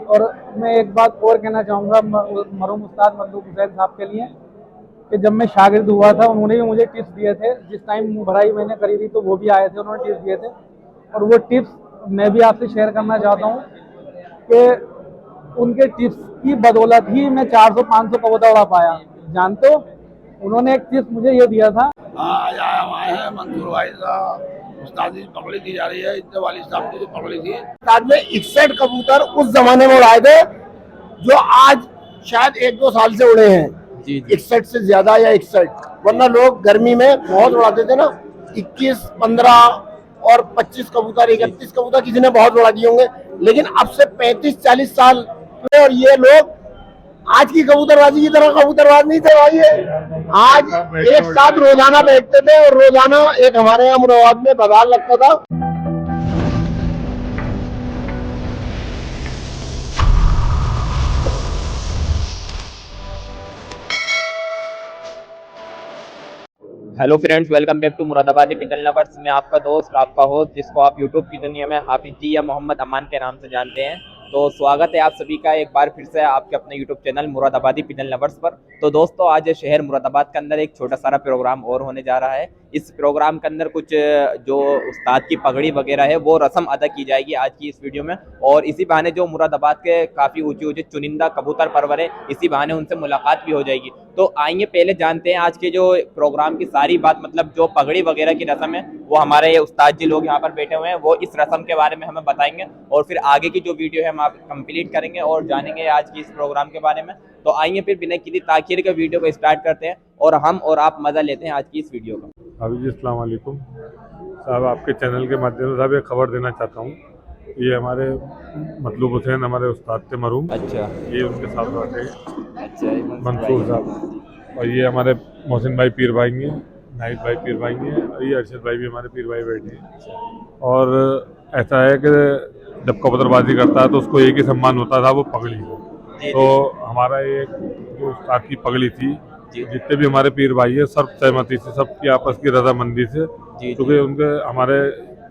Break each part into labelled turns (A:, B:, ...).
A: और मैं एक बात और कहना चाहूँगा मरहूम उस्ताद मतलूब हुसैन साहब के लिए कि जब मैं शागिर्द हुआ था उन्होंने भी मुझे टिप्स दिए थे। जिस टाइम भराई मैंने करी थी तो वो भी आए थे, उन्होंने टिप्स दिए थे और वो टिप्स मैं भी आपसे शेयर करना चाहता हूँ कि उनके टिप्स की बदौलत ही मैं 400-500 कबूतर उड़ा पाया। जानते हो, उन्होंने एक टिप्स मुझे ये दिया था।
B: आज आए हैं मंसूर भाई साहब, उस्तादी पकड़ी दी जा रही है, इतने वाली साहब की पकड़ी थी। उस्ताद ने 61 कबूतर उस जमाने में उड़ाए थे जो आज शायद 1-2 साल से उड़े हैं। 61 से ज्यादा या 61, वरना लोग गर्मी में बहुत उड़ाते थे ना, 21, 15 और 25 कबूतर, 31 कबूतर किसी ने बहुत उड़ा दिए होंगे। लेकिन अब से 35-40 साल हुए और ये लोग आज की कबूतरबाजी की तरह कबूतरबाज नहीं थे भाई। ये आज एक साथ रोजाना बैठते थे और रोजाना एक हमारे यहाँ मुरादाबाद में बाजार लगता था।
C: Hello friends, welcome back to Moradabadi pigeon lovers. मैं आपका दोस्त, आपका होस्ट, जिसको आप यूट्यूब की दुनिया में हाफिज जी या मोहम्मद अमान के नाम से जानते हैं। तो स्वागत है आप सभी का एक बार फिर से आपके अपने यूट्यूब चैनल मुरादाबादी पिजन लवर्स पर। तो दोस्तों, आज शहर मुरादाबाद के अंदर एक छोटा सारा प्रोग्राम और होने जा रहा है। इस प्रोग्राम के अंदर कुछ जो उस्ताद की पगड़ी वगैरह है वो रस्म अदा की जाएगी आज की इस वीडियो में। और इसी बहाने जो मुरादाबाद के काफ़ी ऊंचे ऊंचे चुनिंदा कबूतर परवर है, इसी बहाने उनसे मुलाकात भी हो जाएगी। तो आइए पहले जानते हैं आज के जो प्रोग्राम की सारी बात, मतलब जो पगड़ी वगैरह की रस्म है वो हमारे ये उस्ताद जी लोग यहाँ पर बैठे हुए हैं, वो इस रस्म के बारे में हमें बताएंगे। और फिर आगे की जो वीडियो है हम आप कंप्लीट करेंगे और जानेंगे आज की इस प्रोग्राम के बारे में। तो आइए फिर बिना किसी ताखीर के वीडियो को स्टार्ट करते हैं और हम और आप मजा लेते हैं आज की इस वीडियो का।
D: हाफिज जी, अस्सलाम वालेकुम साहब। आपके चैनल के माध्यम से साहब एक खबर देना चाहता हूँ। ये हमारे मतलूब हुसैन हमारे उस्ताद थे मरहूम।
C: अच्छा,
D: ये उनके साथ रहते
C: अच्छा,
D: मंसूर साहब, और ये हमारे मोहसिन भाई पीर भाई हैं, नाहिद भाई पीर भाई हैं, और ये अरशद भाई भी हमारे पीर भाई बैठे हैं। और ऐसा है कि जब कबूतरबाजी करता है तो उसको एक ही सम्मान होता था, वो पगड़ी। तो हमारा एक जो उस्ताद की पगड़ी थी, जितने भी हमारे पीर भाई है सब सहमति से, सबकी आपस की रजामंदी से, क्योंकि उनके हमारे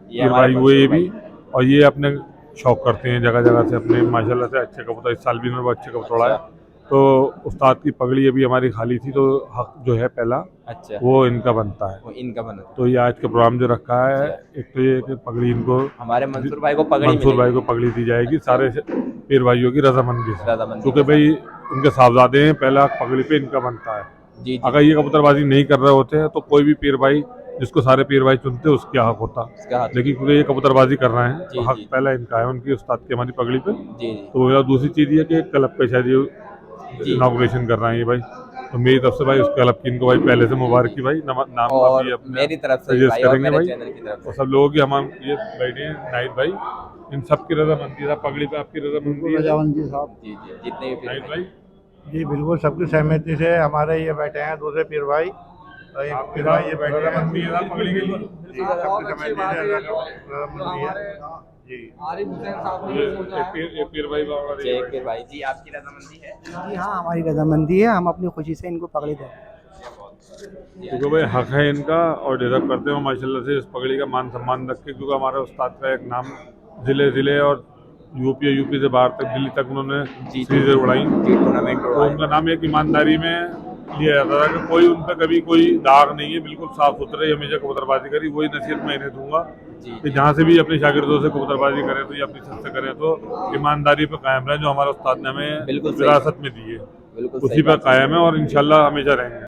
D: पीर भाई हुए ये भी, और ये अपने शौक करते हैं जगह जगह से अपने, माशाल्लाह से अच्छे कबूतर। इस साल भी इन्होंने अच्छे कबूतर उड़ाए। तो उस्ताद की पगड़ी अभी हमारी खाली थी, तो हक जो है पहला,
C: अच्छा,
D: वो इनका बनता है।
C: वो इनका बना।
D: तो ये आज का प्रोग्राम जो रखा है, एक तो ये कि पगड़ी इनको,
C: हमारे मंसूर भाई को पगड़ी
D: दी जाएगी सारे पीर भाइयों की रजामंदी से, क्योंकि भाई उनके साहबजादे हैं, पहला पगड़ी पे इनका बनता है। अगर ये कबूतरबाजी नहीं कर रहे होते हैं तो कोई भी पीर भाई जिसको सारे पीर भाई चुनते उसके हक होता, लेकिन क्योंकि ये कबूतरबाजी कर रहे हैं तो हक पहला इनका है, उनकी उस्ताद की हमारी पगड़ी पे। तो दूसरी चीज़ ये कि क्लब पे शायद ये इनॉग्रेशन कर रहे हैं ये भाई, तो मेरी तरफ से भाई उस क्लब की इनको भाई पहले से मुबारक की भाई। नाम
C: और मेरी तरफ से
D: सजेस्ट करेंगे भाई,
C: और
D: सब लोगों की। हम ये बैठे हैं नाहिद भाई, इन सब की रजामंदी है, पगड़ी पे आपकी रजामंदी है
C: साहब। जी जी, जितने भी
D: नाहिद भाई
E: जी बिल्कुल, सबकी सहमति से हमारे ये बैठे हैं दूसरे पीर भाई, और एक पीर भाई ये बैठे हैं
D: रजामंदी है पगड़ी के लिए।
E: जी, सबकी सहमति से रजामंदी है जी।
A: आरिफ हुसैन साहब ने सोचा है।
D: ये पीर भाई बाबा
C: पीर भाई जी, आपकी रजामंदी है?
F: जी हाँ, हमारी रजामंदी है, हम अपनी खुशी से इनको पगड़ी दें,
D: क्योंकि भाई हक है इनका और डिजर्व करते हो माशाल्लाह से इस पगड़ी का मान सम्मान रख के, क्योंकि हमारे उस्ताद का एक नाम ज़िले और यूपी से बाहर तक, दिल्ली तक उन्होंने चीज़ें उड़ाई। तो उनका नाम एक ईमानदारी में लिया जाता था कि कोई उन पर कभी कोई दाग नहीं है, बिल्कुल साफ सुथरे, हमेशा कबूतरबाजी करी। वही नसीहत मैं इन्हें दूंगा कि जहाँ से भी अपने शागिर्दों से कबूतरबाजी करें तो ये अपनी छत से करें तो ईमानदारी पर कायम रहे, जो हमारे उस्ताद ने हमें विरासत में दी है, उसी पर कायम है और इंशाल्लाह हमेशा रहेंगे।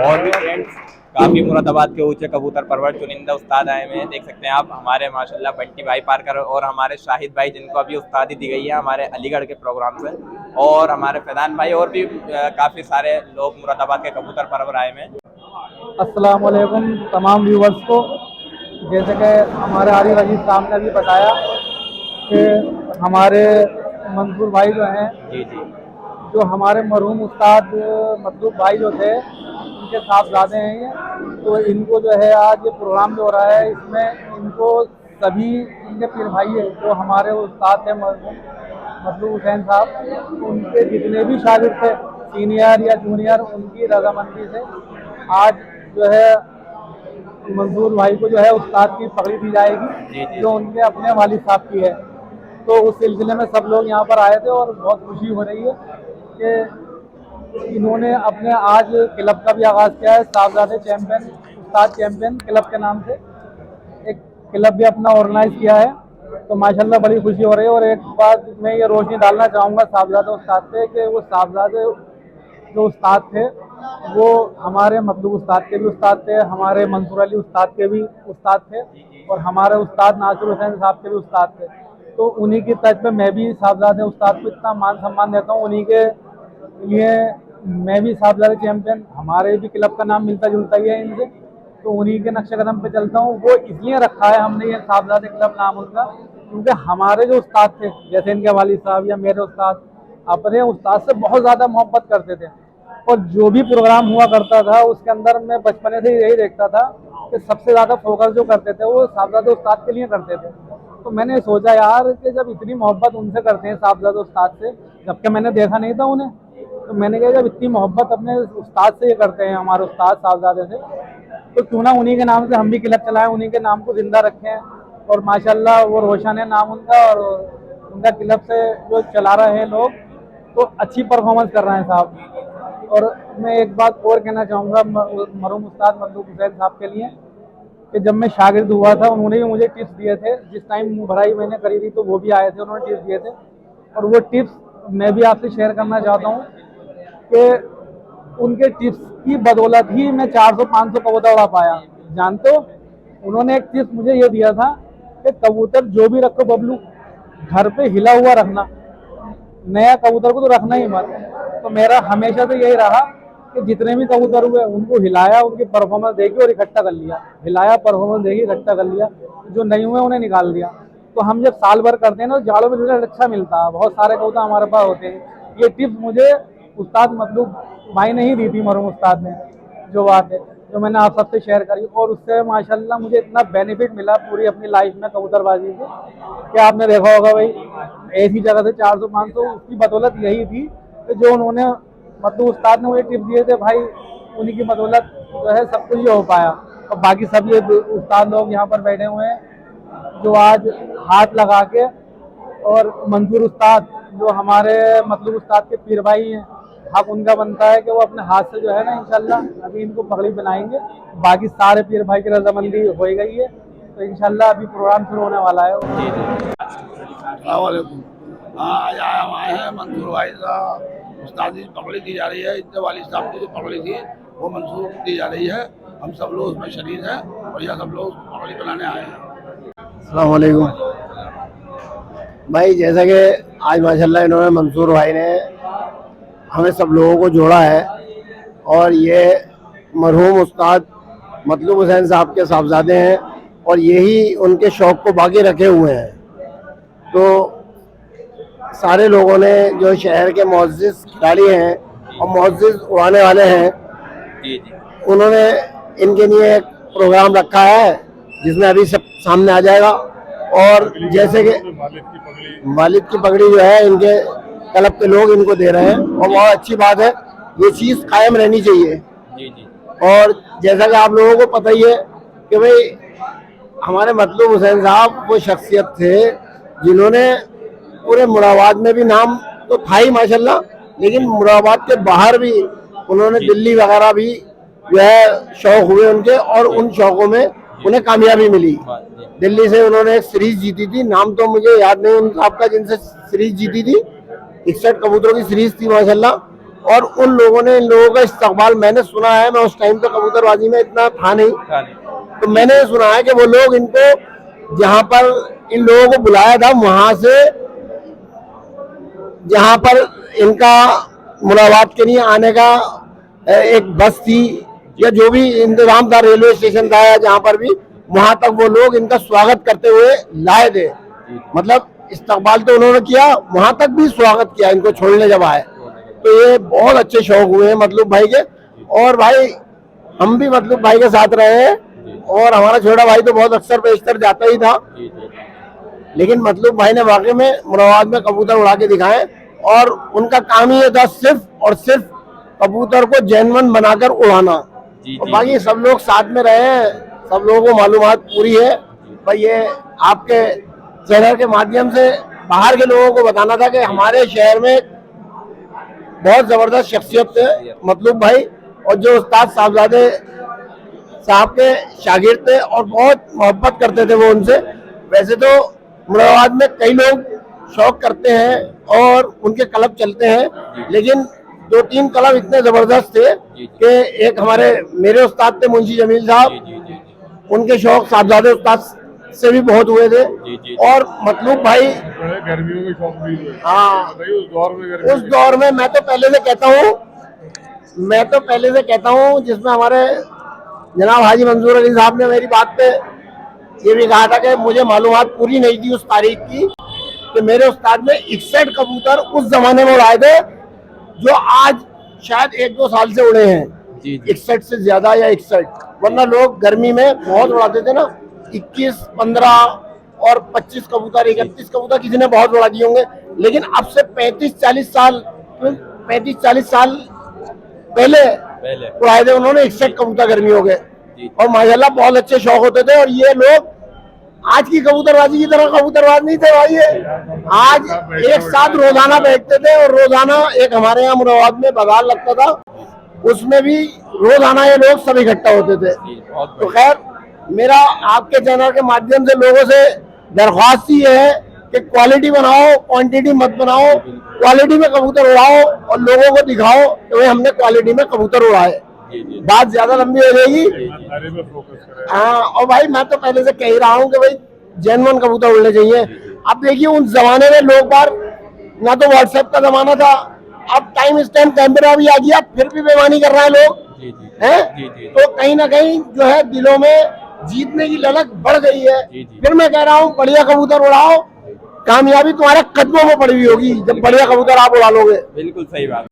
C: और भी फ्रेंड्स, काफ़ी मुरादाबाद के ऊंचे कबूतर परवर चुनिंदा उस्ताद आए हुए हैं, देख सकते हैं आप। हमारे माशाल्लाह बंटी भाई पारकर और हमारे शाहिद भाई, जिनको अभी उस्तादी दी गई है हमारे अलीगढ़ के प्रोग्राम से, और हमारे फैजान भाई, और भी काफ़ी सारे लोग मुरादाबाद के कबूतर परवर आए हुए हैं।
A: अस्सलाम वालेकुम तमाम व्यूवर्स को। जैसे कि हमारे आरिफ अजीज साहब ने अभी बताया कि हमारे मंसूर भाई जो हैं, जो हमारे मरहूम उस्ताद मतलूब भाई जो थे, उनके साहबजादे हैं ये। तो इनको जो है आज ये प्रोग्राम जो हो रहा है, इसमें इनको सभी इनके पीर भाई है जो हमारे उस्ताद थे मतलूब हुसैन साहब, उनके जितने भी शागिर्द थे सीनियर या जूनियर, उनकी रजामंदी से आज जो है मंसूर भाई को जो है उस्ताद की पगड़ी दी जाएगी, जो उनके अपने वालिद साहब की है। तो उस सिलसिले में सब लोग यहाँ पर आए थे और बहुत खुशी हो रही है कि इन्होंने अपने आज क्लब का भी आगाज़ किया है, साहबजादे चैंपियन उस्ताद चैंपियन क्लब के नाम से एक क्लब भी अपना ऑर्गेनाइज किया है। तो माशाल्लाह बड़ी खुशी हो रही है। और एक बात मैं ये रोशनी डालना चाहूँगा साहबजादे उस्ताद पे कि वो साहबजादे जो उस्ताद थे वो हमारे मतलूब उस्ताद के भी उस्ताद थे, हमारे मंसूर अली उस्ताद के भी उस्ताद थे और हमारे उस्ताद नासिर हुसैन साहब के भी उस्ताद थे। तो उन्हीं की तर्ज पे मैं भी साहबजादे उस्ताद को इतना मान सम्मान देता हूँ। उन्हीं के लिए मैं भी साहबजादे चैंपियन, हमारे भी क्लब का नाम मिलता जुलता ही है इनसे, तो उन्हीं के नक्शे कदम पे चलता हूँ। वो इसलिए रखा है हमने ये साहबजादे क्लब नाम उनका, क्योंकि हमारे जो उस्ताद थे जैसे इनके वालिद साहब या मेरे उस्ताद अपने उस्ताद से बहुत ज़्यादा मोहब्बत करते थे। और जो भी प्रोग्राम हुआ करता था उसके अंदर मैं बचपने से ही यही देखता था कि सबसे ज़्यादा फोकस जो करते थे वो साहबजादे उस्ताद के लिए करते थे। तो मैंने सोचा यार कि जब इतनी मोहब्बत उनसे करते हैं साहबजादे उस्ताद से, जबकि मैंने देखा नहीं था उन्हें, तो मैंने कहा जब इतनी मोहब्बत अपने उस्ताद से ये करते हैं हमारे उस्ताद साहबजादे से, तो क्यों ना उन्हीं के नाम से हम भी क्लब चलाएं, उन्हीं के नाम को जिंदा रखें। और माशाल्लाह वो रोशन है नाम उनका और उनका क्लब से जो चला रहे हैं लोग तो अच्छी परफॉर्मेंस कर रहे हैं साहब। और मैं एक बात और कहना चाहूँगा मरहूम उस्ताद मंसूर हुसैन साहब के लिए कि जब मैं शागिर्द हुआ था उन्होंने भी मुझे टिप्स दिए थे। जिस टाइम भराई मैंने करी थी तो वो भी आए थे, उन्होंने टिप्स दिए थे और वो टिप्स मैं भी आपसे शेयर करना चाहता हूँ कि उनके टिप्स की बदौलत ही मैं 400-500 कबूतर उड़ा पाया। जानते हो उन्होंने एक टिप्स मुझे ये दिया था कि कबूतर जो भी रखो बबलू घर पे हिला हुआ रखना, नया कबूतर को तो रखना ही मत। तो मेरा हमेशा से यही रहा कि जितने भी कबूतर हुए उनको हिलाया, उनकी परफॉर्मेंस देखी और इकट्ठा कर लिया, हिलाया परफॉर्मेंस देखी इकट्ठा कर लिया, जो नहीं हुए उन्हें निकाल दिया। तो हम जब साल भर करते हैं ना जाड़ों में रिजल्ट अच्छा मिलता है, बहुत सारे कबूतर हमारे पास होते हैं। ये टिप्स मुझे उस्ताद मतलब भाई ने ही दी थी, मरहूम उस्ताद ने, जो बात है जो मैंने आप सबसे शेयर करी और उससे माशाल्लाह मुझे इतना बेनिफिट मिला पूरी अपनी लाइफ में कबूतरबाजी से कि आपने देखा होगा भाई ऐसी जगह से 400-500 उसकी बदौलत यही थी कि जो उन्होंने मतलब उस्ताद ने मुझे टिप्स दिए थे भाई, उन्हीं की बदौलत जो है सब कुछ ये हो पाया। और बाकी सब ये उस्ताद लोग यहाँ पर बैठे हुए हैं जो आज हाथ लगा के, और मंसूर उस्ताद जो हमारे मतलब उस्ताद के पीर भाई हैं, हक उनका बनता है कि वो अपने हाथ से जो है ना इंशाल्लाह अभी इनको पगड़ी बनाएंगे। बाकी सारे पीर भाई की रजामंदी हो गई है तो इंशाल्लाह अभी प्रोग्राम शुरू होने वाला है।
B: आज आए हैं मंसूर भाई साहब उस्ताद की पगड़ी दी जा रही है, इनके वालिद साहब की जो पगड़ी थी वो मंसूर दी जा रही है। हम सब लोग उसमें शरीक हैं और यह सब लोग पगड़ी बनाने आए हैं।
G: अस्सलाम वालेकुम भाई, जैसा कि आज माशाल्लाह इन्होंने मंसूर भाई ने हमें सब लोगों को जोड़ा है और ये मरहूम उस्ताद मतलूब हुसैन साहब के साहबजादे हैं और यही उनके शौक़ को बाकी रखे हुए हैं। तो सारे लोगों ने जो शहर के मुअज़्ज़िज़ खिलाड़ी हैं और मुअज़्ज़िज़ उड़ाने वाले हैं, उन्होंने इनके लिए एक प्रोग्राम रखा है जिसमें अभी सब सामने आ जाएगा। और जैसे कि वालिद की पगड़ी जो है इनके क्लब के लोग इनको दे रहे हैं और बहुत अच्छी बात है, ये चीज़ कायम रहनी चाहिए। और जैसा कि आप लोगों को पता ही है कि भाई हमारे मतलूब हुसैन साहब वो शख्सियत थे जिन्होंने पूरे मुरादाबाद में भी नाम तो था ही माशाल्लाह, लेकिन मुरादाबाद के बाहर भी उन्होंने दिल्ली वगैरह भी जो है शौक हुए उनके और उन शौकों में उन्हें कामयाबी मिली। दिल्ली से उन्होंने एक सीरीज जीती थी, नाम तो मुझे याद नहीं उन साहब का जिनसे सीरीज जीती थी, 61 कबूतरों की सीरीज थी माशाल्लाह। और उन लोगों ने इन लोगों का इस्तकबाल, मैंने सुना है, मैं उस टाइम तो कबूतरबाजी में इतना था नहीं, तो मैंने सुना है कि वो लोग इनको जहाँ पर इन लोगों को बुलाया था वहां से जहाँ पर इनका मुलाकात के लिए आने का एक बस थी या जो भी इंतजाम था, रेलवे स्टेशन था या जहाँ पर भी, वहां तक वो लोग इनका स्वागत करते हुए लाए थे। मतलब इस्तकबाल तो उन्होंने किया, वहां तक भी स्वागत किया इनको छोड़ने जब आए। तो ये बहुत अच्छे शौक हुए हैं मतलब भाई के। और भाई हम भी मतलब भाई के साथ रहे हैं और हमारा छोटा भाई तो बहुत अक्सर पेशतर जाता ही था, लेकिन मतलब भाई ने वाकई में मुरादाबाद में कबूतर उड़ा के दिखाए और उनका काम ही ये था सिर्फ और सिर्फ कबूतर को जेन्युइन बनाकर उड़ाना। और बाकी सब लोग साथ में रहे हैं, सब लोगों को मालूमात पूरी है। भाई ये आपके चैनल के माध्यम से बाहर के लोगों को बताना था कि हमारे शहर में बहुत जबरदस्त शख्सियत थे मतलूब भाई, और जो उस्ताद साहबजादे साहब के शागिर्द थे और बहुत मोहब्बत करते थे वो उनसे। वैसे तो मुरादाबाद में कई लोग शौक करते हैं और उनके क्लब चलते हैं, लेकिन 2-3 क्लब इतने जबरदस्त थे कि एक हमारे मेरे उस्ताद थे मुंशी जमील साहब, उनके शौक साहबजादे उस्ताद से भी बहुत हुए थे। और मतलूब भाई
D: गर्मियों में शौक भी हुए।
G: हाँ,
D: उस
G: दौर में मैं तो पहले से कहता हूँ जिसमें हमारे जनाब हाजी मंसूर अली साहब ने मेरी बात पे ये भी कहा था कि मुझे मालूमात पूरी नहीं थी उस तारीख की, कि मेरे उस्ताद ने 61 कबूतर उस जमाने में उड़ाए थे जो आज शायद 1-2 साल से उड़े हैं। 61 से ज्यादा या 61, वरना लोग गर्मी में बहुत उड़ाते थे ना, 21, 15 और 25 कबूतर, 31 कबूतर किसी ने बहुत उड़ा दिए होंगे। लेकिन अब से 35-40 साल पहले उड़ाए थे उन्होंने 61 कबूतर गर्मियों के, और माशाल्लाह बहुत अच्छे शौक होते थे। और ये लोग आज की कबूतरबाजी की तरह कबूतरबाज नहीं थे भाई, ये आज एक साथ रोजाना बैठते थे। और रोजाना एक हमारे यहाँ मुरादाबाद में बाजार लगता था, उसमें भी रोजाना ये लोग सब इकट्ठा होते थे। तो खैर, मेरा आपके चैनल के माध्यम से लोगों से दरख्वास्त ही है कि क्वालिटी बनाओ, क्वांटिटी मत बनाओ। क्वालिटी में कबूतर उड़ाओ और लोगों को दिखाओ कि भाई हमने क्वालिटी में कबूतर उड़ाए। बात ज्यादा लंबी हो जाएगी। हाँ, और भाई मैं तो पहले से कह ही रहा हूँ कि भाई जेन्युइन कबूतर उड़ने चाहिए। अब देखिए उस जमाने में लोग बार ना तो व्हाट्सएप का जमाना था, अब टाइम स्टैम्प कैमरा भी आ गया, फिर भी बेईमानी कर रहे हैं लोग हैं। तो कहीं ना कहीं जो है दिलों में जीतने की ललक बढ़ गई है। फिर मैं कह रहा हूँ बढ़िया कबूतर उड़ाओ, कामयाबी तुम्हारे कदमों में पड़ी हुई होगी जब बढ़िया कबूतर आप उड़ा लोगे।
C: बिल्कुल सही बात।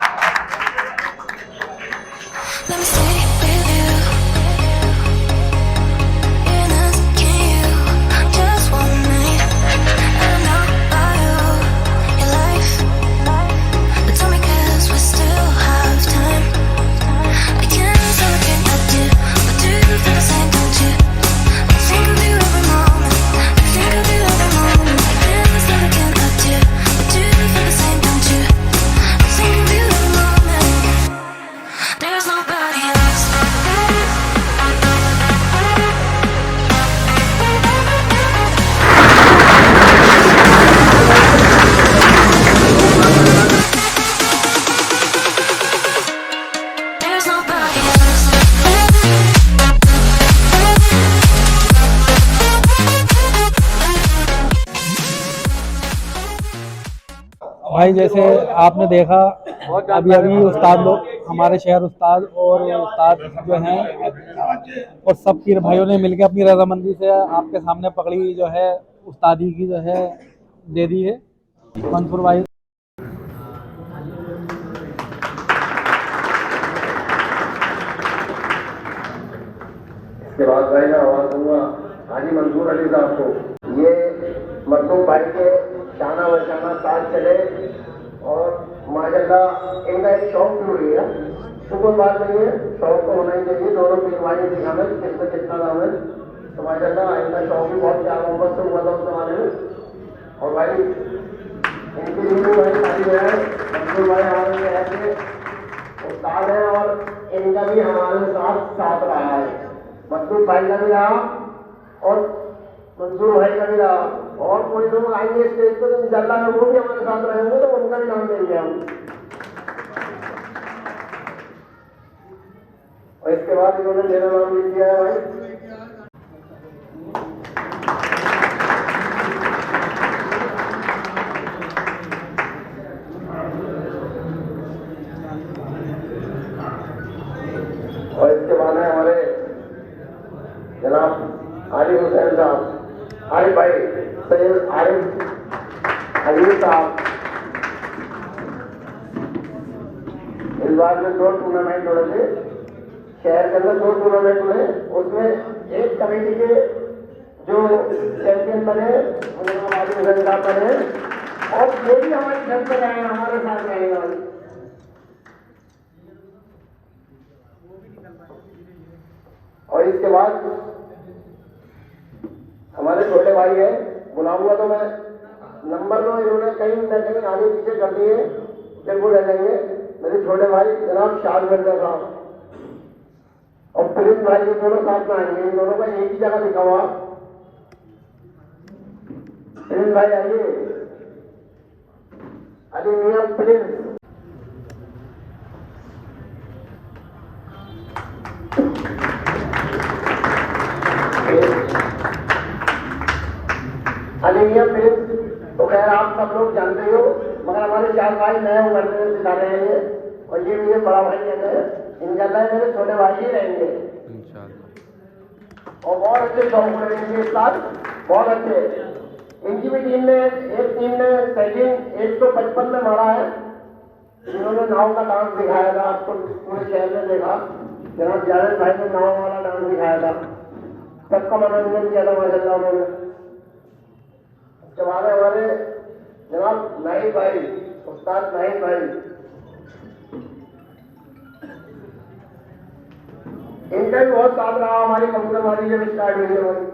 A: भाई जैसे आपने देखा अभी उस्ताद लोग, हमारे शहर उस्ताद और उस्ताद जो हैं और सब पीर भाइयों ने मिलकर अपनी रजामंदी से आपके सामने पगड़ी जो है उस्तादी की जो है दे दी है मंसूर भाई।
G: इसके बाद भाई मैं आवाज दूंगा हाजी मंसूर अली साहब को। ये मतलूब भाई के शाना बशाना साथ चले और माशाल्लाह इनका एक शौक भी हुई है, तो कोई बात नहीं है, शौक तो होना ही चाहिए। दोनों पीरवानी सिखाने किसमें कितना दाम है, तो माशाल्लाह इनका शौक भी बहुत प्यार मोहब्बत से हुआ था उस जमाने में। और भाई इनकी भी भाई सारी है मंसूर भाई हमारे ऐसे उस्ताद है और इनका भी हमारे साथ रहा है। मंसूर भाई का भी रहा और मंसूर भाई का भी रहा, और कोई लोग आएंगे स्टेज पे तो इंशाल्लाह वो भी हमारे साथ रहेंगे, तो उनका भी नाम देंगे हम। और इसके बाद इन्होंने मेरा नाम लिख दिया है भाई। और इसके बाद है हमारे जनाब आरिफ हुसैन साहब, आरिफ भाई सैयद आरिफ हलीम साहब। इस बार में 2 टूर्नामेंट हो रहे थे शहर के अंदर, 2 टूर्नामेंट हुए, उसमें एक कमेटी के जो चैंपियन बने उन्होंने आरिफ हुसैन साहब बने, और ये भी हमारे घर पर आए, हमारे साथ रहेगा। और इसके बाद हमारे छोटे भाई हैं, बुला हुआ तो मैं नंबर 9 इन्होंने कहीं न कहीं आगे पीछे कर दिए, फिर वो रह जाएंगे मेरे छोटे भाई जनाब शाद मिर्जा साहब और प्रिंस भाई, ये दोनों साथ में आएंगे। इन दोनों का एक ही जगह लिखा हुआ। प्रिंस भाई आइए, अली मियां प्रिंस। अली मियां प्रिंस तो खैर आप सब लोग जानते हो, मगर हमारे 4 भाई नए उभरते हुए सितारे हैं ये, और ये मेरे बड़ा भाई कहते हैं, इंशाल्लाह मेरे छोटे भाई ही रहेंगे और बहुत अच्छे शौक रहेंगे इस साल, बहुत अच्छे। इनकी भी टीम ने, एक टीम ने सेकंड 155 में मारा है। इन्होंने नाव का डांस दिखाया था, आपको पूरे शहर में देखा। जनाब जावेद भाई ने नाव वाला डांस दिखाया था, सबका मनोरंजन किया था माशाल्लाह उन्होंने। जब आगे हमारे जनाब नाहिद भाई, उस्ताद नाहिद भाई, इनका भी बहुत साथ रहा हमारी कबूतरबाजी जब स्टार्ट हुई है हमारी।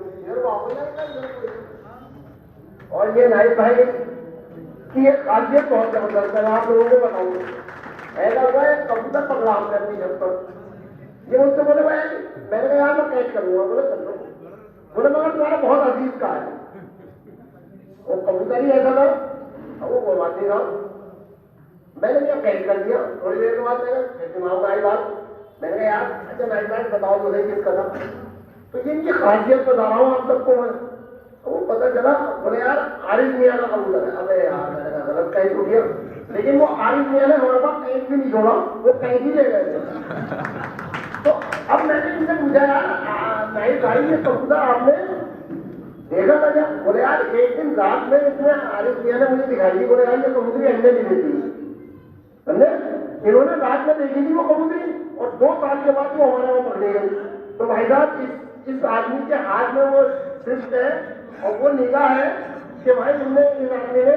G: और ये नाहिद भाई की एक खासियत बहुत जबरदस्त है, आप लोगों को बताऊंगा। ऐसा हुआ है कबूतर पकड़ा हमने अपनी जब पर, ये मुझसे बोले भाई, मैंने कहा यार मैं कैच करूंगा, बोले कर लो। बोले मगर तुम्हारा बहुत अजीज का है, वो कबूतर ही ऐसा था, अब वो बोलवाती था। मैंने क्या कैच कर दिया, थोड़ी देर के बाद मेरे दिमाग में आई बात, मैंने कहा यार अच्छा नाइट नाइट बताओ मुझे किस कदम। तो ये इनकी खासियत बता रहा हूँ आप सबको मैं। तो वो पता चला, बोले यार आरिफ मियां का कबूतर है। अबे यार मैंने कहा गलत कैच हो गया, लेकिन वो आरिफ मियां ने हमारे पास कैच भी नहीं छोड़ा, वो कैच ही ले गए थे। तो अब मैंने इनसे पूछा यार नाइट भाई ये कबूतर आपने देखा था क्या? बोले यार एक दिन रात में इसमें आरिफ मियां ने मुझे दिखाई दी, बोले यार ये कबूतरी अंडे नहीं देती, समझे? इन्होंने रात में देखी थी वो कबूतरी और 2 साल के बाद वो हमारे वहां पकड़ी गई। तो भाई साहब इस आदमी के हाथ में वो सिर्फ है और वो निगाह है कि भाई हमने इस आदमी ने,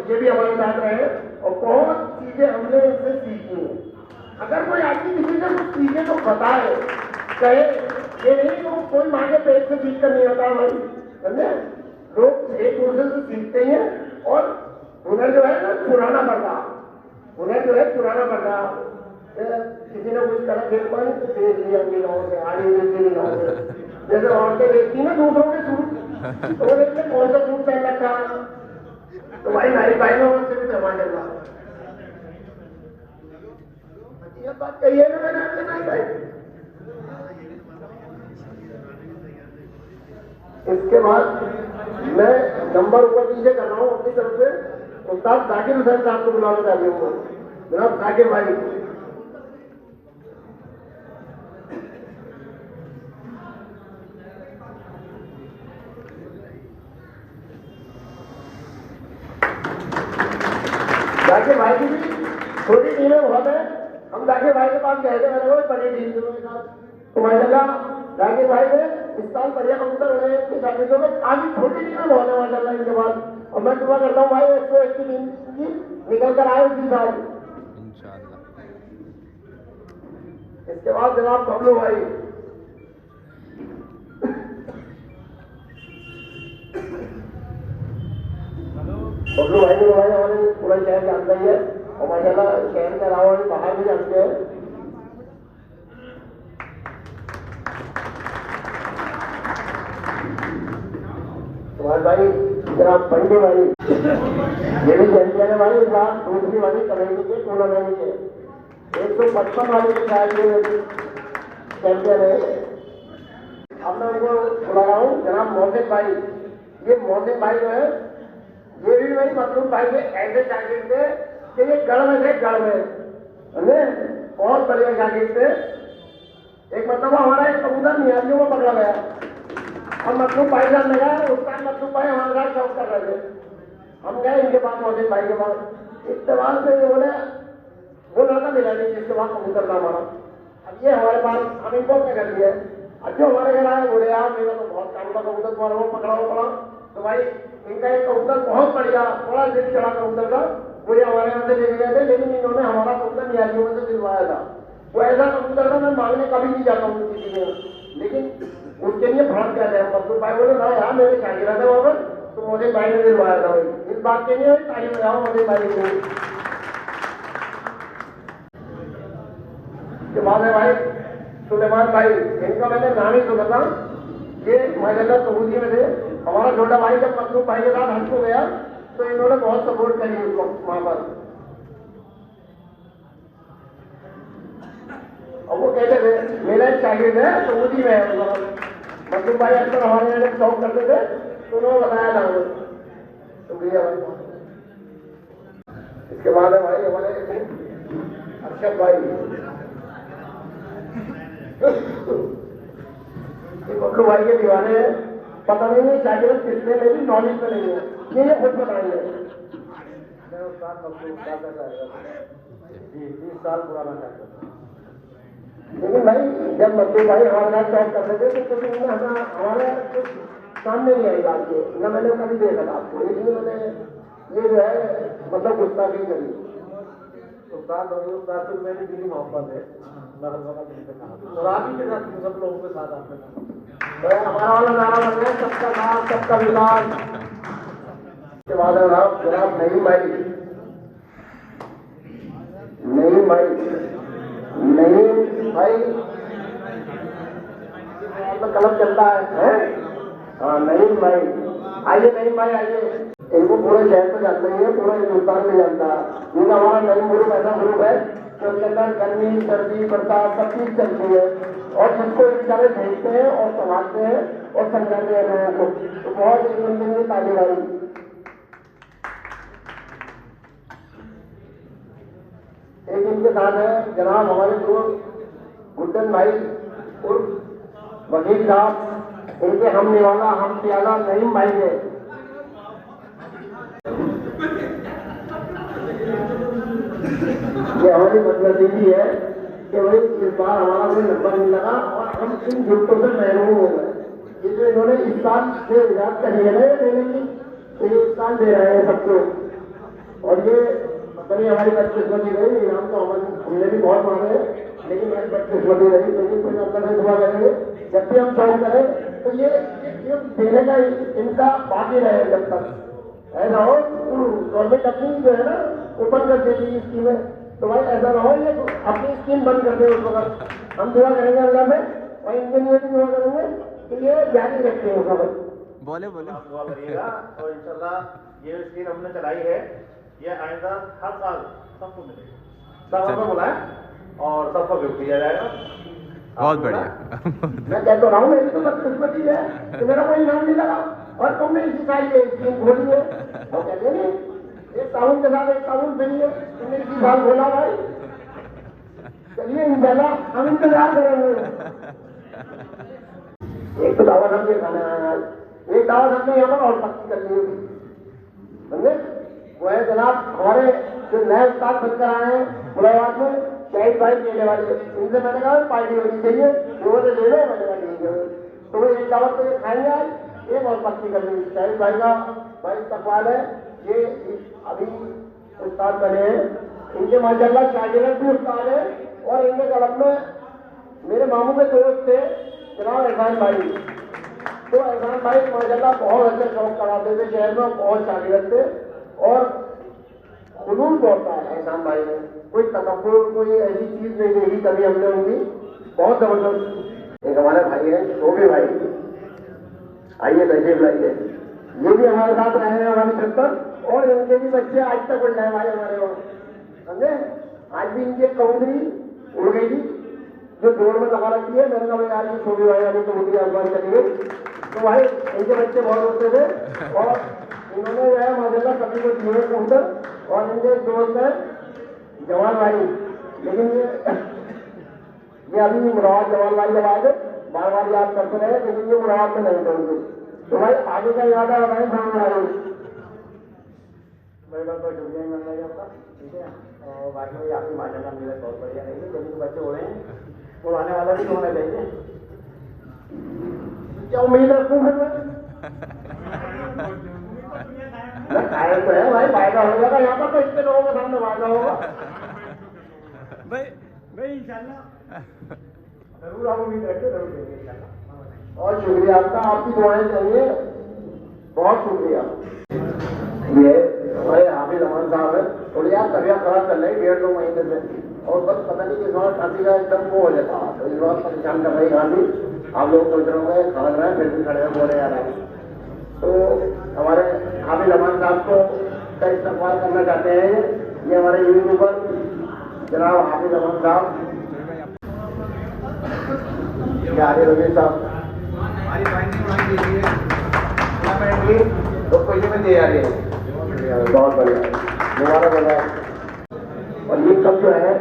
G: ये भी हमारे साथ रहे और बहुत चीजें हमने इससे सीखी हैं। अगर कोई आदमी किसी से कुछ सीखे तो बताए, कहे, ये नहीं तो कोई माँ के पेट से सीख कर नहीं आता भाई, समझे? लोग एक दूसरे से सीखते हैं और हुनर जो है ना पुराना पड़ता, हुनर जो है पुराना पड़ता। किसी ने कुछ करा देख पाए तो देख लिया अपनी गाँव से, आगे देखी गाँव से। जैसे औरतें देखती ना दूसरों के सूट, तो वो देखते कौन सा सूट पहन रखा, तो भाई नारी भाई में उससे भी जमा चल रहा। ये बात कही है ना मैंने आपसे नारी भाई। इसके बाद मैं नंबर ऊपर नीचे कर रहा हूँ अपनी तरफ से। उस्ताद जाकिर हुसैन साहब को बुलाना चाहती हूँ, जनाब जाकिर भाई। जाकिर भाई की भी छोटी टीमें बहुत है। हम जाकिर भाई के पास गए थे, मैंने कहा बड़ी टीम के साथ, तो माशाल्लाह जाकिर भाई ने इस साल बढ़िया कबूतर रहे हैं इसके जाकिर में। आगे छोटी टीमें बहुत है माशाल्लाह इनके पास, और मैं दुआ करता हूँ भाई 101 की टीम की निकल कर आए उसी साल इंशाल्लाह। इसके बाद जनाब बबलू भाई, बबलू भाई ने भाई हमारे पूरा शहर जानता ही है और माशाल्लाह शहर के अलावा भी बाहर भी जानते हैं। तुम्हारे भाई जनाब पंडे भाई, ये भी चैंपियन है भाई इस बार दूसरी वाली कमेटी के टूर्नामेंट के 155 वाले की शायद चैंपियन है। अब मैं उनको बुला रहा हूँ जनाब मोहसिन भाई। ये मोहसिन भाई जो है ये भी मेरी मखलूक भाई के ऐसे शागिर्द थे कि ये गढ़ में थे, गढ़ में समझे, बहुत बढ़िया शागिर्द थे। एक मतलब हमारा एक कबूतर नियाजियों में पकड़ा गया, हम मखलूक भाई साथ लगा, उसका मखलूक भाई हमारे साथ शौक कर रहे थे। हम गए इनके पास, मोहसिन भाई के पास, इत्तेफाक से बोले वो लड़का मिला नहीं जिसके पास कबूतर था हमारा। अब ये हमारे पास हम इनको क्या कर दिया, अब जो हमारे घर आए बोले यार मेरा तो बहुत काम का कबूतर तुम्हारा वो पकड़ा पड़ा। तो भाई इनका एक कबूतर बहुत बढ़िया बड़ा दिल चढ़ा कबूतर था, वो ये हमारे यहाँ से लेके गए थे, लेकिन इन्होंने हमारा कबूतर नियाजियों में से दिलवाया था। वो ऐसा कबूतर था मैं मांगने कभी नहीं जाता हूँ किसी के, लेकिन उसके लिए भड़क गया था। मकसूद भाई बोले ना यार मेरे शागिर्द है वहाँ पर,
B: तो मोदी भाई ने दिलवाया था भाई, इस बात के लिए ताली बजाओ मोदी भाई को। के बाद है भाई सुलेमान भाई, इनका मैंने नाम ही सुना था, ये माशाल्लाह सऊदी में थे। हमारा छोटा भाई जब मखलूक भाई के साथ हज को गया तो इन्होंने बहुत सपोर्ट करी उसको वहां पर। और वो कहते थे मेरा एक शागिर्द है सऊदी में है, मखलूक भाई अक्सर हमारे यहाँ शौक करते थे तो उन्होंने बताया था वो। शुक्रिया भाई। इसके बाद है भाई हमारे अरशद भाई, मखलूक भाई के दीवाने हैं, पता नहीं शागिर्द किसने मेरी नॉलेज में नहीं है, ये खुद बताएंगे। मैं उस्ताद मखलूक जी 20 साल पुराना शागिर्द, लेकिन भाई जब मखलूक भाई हमारे साथ शौक करते थे तो कभी हमारे कुछ सामने नहीं आई बात के, न मैंने कभी देखा था आपको, इसलिए मैंने ये जो है मतलब गुस्ताखी करी। उस्ताद से मेरी दिली मोहब्बत है, और आप ही के साथ सब लोगों के साथ आपने हमारा वाला नारा बन गया सबका साथ सबका विकास। के बाद जनाब नहीं भाई कलम चलता है? हाँ नहीं भाई आइए, नहीं भाई आइए। इनको पूरे शहर में जानते हैं, पूरे हिंदुस्तान में जानता है, क्योंकि हमारा नई ग्रुप ऐसा ग्रुप है जो उसके अंदर गर्मी सर्दी बरसात सब चीज चलती है, और जिसको एक बेचारे भेजते हैं और संभालते हैं और समझाते हैं लोगों को, तो बहुत एक दिन में तालीबारी। एक इनके साथ है जनाब हमारे दोस्त गुड्डन भाई उर्फ वकील साहब, इनके हम निवाला हम प्याला नईम भाई है। ये हमारी बदनसीबी है कि भाई इस बार हमारा कोई नंबर नहीं लगा और हम इन गिफ्टों से महरूम हो गए। ये जो इन्होंने इस साल से इजाद करी है ना देने की, तो ये इस साल दे रहे हैं सबको, और ये बड़ी हमारी बदकिस्मती रही। इनाम तो हमने भी बहुत मांगे हैं, लेकिन हमारी बदकिस्मती रही, लेकिन कोई अल्लाह से दुआ करेंगे जब भी हम शौक करें तो ये देने का इनका बाकी रहे जब तक ऐसा हो। गवर्नमेंट अपनी जो है ना ओपन कर देती है स्कीमें, तो भाई ऐसा ना हो ये अपनी स्कीम बंद कर दे उस वक्त। हम दुआ करेंगे अल्लाह में और इनके लिए भी दुआ करेंगे कि ये जारी रखें उस वक्त।
C: बोले
H: दुआ करिएगा और इंशाल्लाह ये स्कीम हमने चलाई है, ये आइंदा हर साल सबको मिलेगी, सबको बुलाएं और सबको गिफ्ट दिया जाएगा।
C: बहुत बढ़िया।
B: मैं कहता रहा हूँ मेरी तो बदकिस्मती है कि मेरा कोई नाम नहीं लगा और तुमने इसी साल ये स्कीम खोली है। वो कहते नहीं एक साबुन के साथ एक साबुन फ्री है, तुमने इसी साल खोला भाई। चलिए इंशाल्लाह हम इंतजार करेंगे। एक तो दावत हमने खाना है, एक दावत हमने यहाँ पर और पक्की कर ली होगी, समझे? वो है जनाब हमारे जो नए उस्ताद बनकर आए हैं मुरादाबाद में, शाहिद भाई केले वाले, इनसे मैंने कहा पार्टी होनी चाहिए, लोगों से ले लो, मैंने कहा ठीक है। तो वो एक दावत को ये खाएंगे आज, एक और पक्की कर ली। शाहिद भाई का भाई इस्तकबाल है, ये अभी उस्ताद बने हैं, इनके माशाल्लाह शागिर्द भी उस्ताद है, और इनके कलम में मेरे मामू के दोस्त थे जनाब एहसान भाई, तो एहसान भाई माशाल्लाह बहुत अच्छे शौक कराते थे शहर में, बहुत शागिर्द थे और खुलूस बहुत था एहसान भाई ने, कोई तकब्बुर कोई ऐसी चीज नहीं देखी कभी हमने उनकी, बहुत जबरदस्त। एक हमारे भाई है शोभे भाई, आइए तशरीफ लाइए, ये भी हमारे साथ रहे हैं हमारी छत पर, और इनके भी बच्चे आज तक उड़ रहे भाई हमारे वहाँ, समझे? आज भी इनकी कबूतरी उड़ गई थी जो जोड़ में लगा रखी है, मैंने कहा यार ये शोभे भाई वाली कबूतरी आसमान चली गई, तो भाई इनके बच्चे बहुत होते थे और इन्होंने जो है माशाल्लाह सभी को दिए कबूतर, और इनके दोस्त हैं जवान भाई, लेकिन ये अभी मुराद जवान भाई जब आए थे बार बार याद करते रहे, लेकिन ये मुराद में नहीं करेंगे। तो भाई आगे का याद है बताएं जवान भाई। मेरे बात पर शुक्रिया मान लिया आपका, ठीक है। और बाकी भाई आपकी माशाल्लाह मेरे बहुत बढ़िया रही है, जब बच्चे हो रहे हैं वो आने वाला भी होना चाहिए, क्या उम्मीद रखूँ फिर मैं तो है भाई, फायदा हो जाएगा यहाँ पर, तो इतने लोगों के सामने फायदा होगा भाई इंशाल्लाह जरूर आप उम्मीद रखिए, जरूर देंगे इंशाल्लाह। और शुक्रिया आपका, आपकी दुआएं चाहिए बहुत शुक्रिया। ये हमारे हाफिज अमान साहब है, थोड़ी यार तबियत खराब चल रही 1.5-2 महीने से, और बस पता नहीं किस बार खांसी का एकदम वो हो जाता, तो इस बार परेशान कर रही खांसी। आप लोग सोच रहे होंगे खाना रहे फिर भी खड़े बोले जा रहे हैं, तो हमारे हाफिज अमान साहब को का इस्तेमाल करना चाहते हैं। ये हमारे यूट्यूबर जनाब हाफिज अमान साहब, रवि साहब तो कोई में दे आ रही है, बहुत बढ़िया, मुबारक हो जाए। और ये सब जो है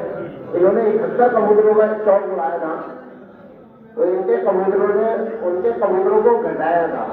B: इन्होंने 71 कबूतरों का एक शौक बुलाया था, तो इनके कबूतरों ने उनके कबूतरों को घटाया था।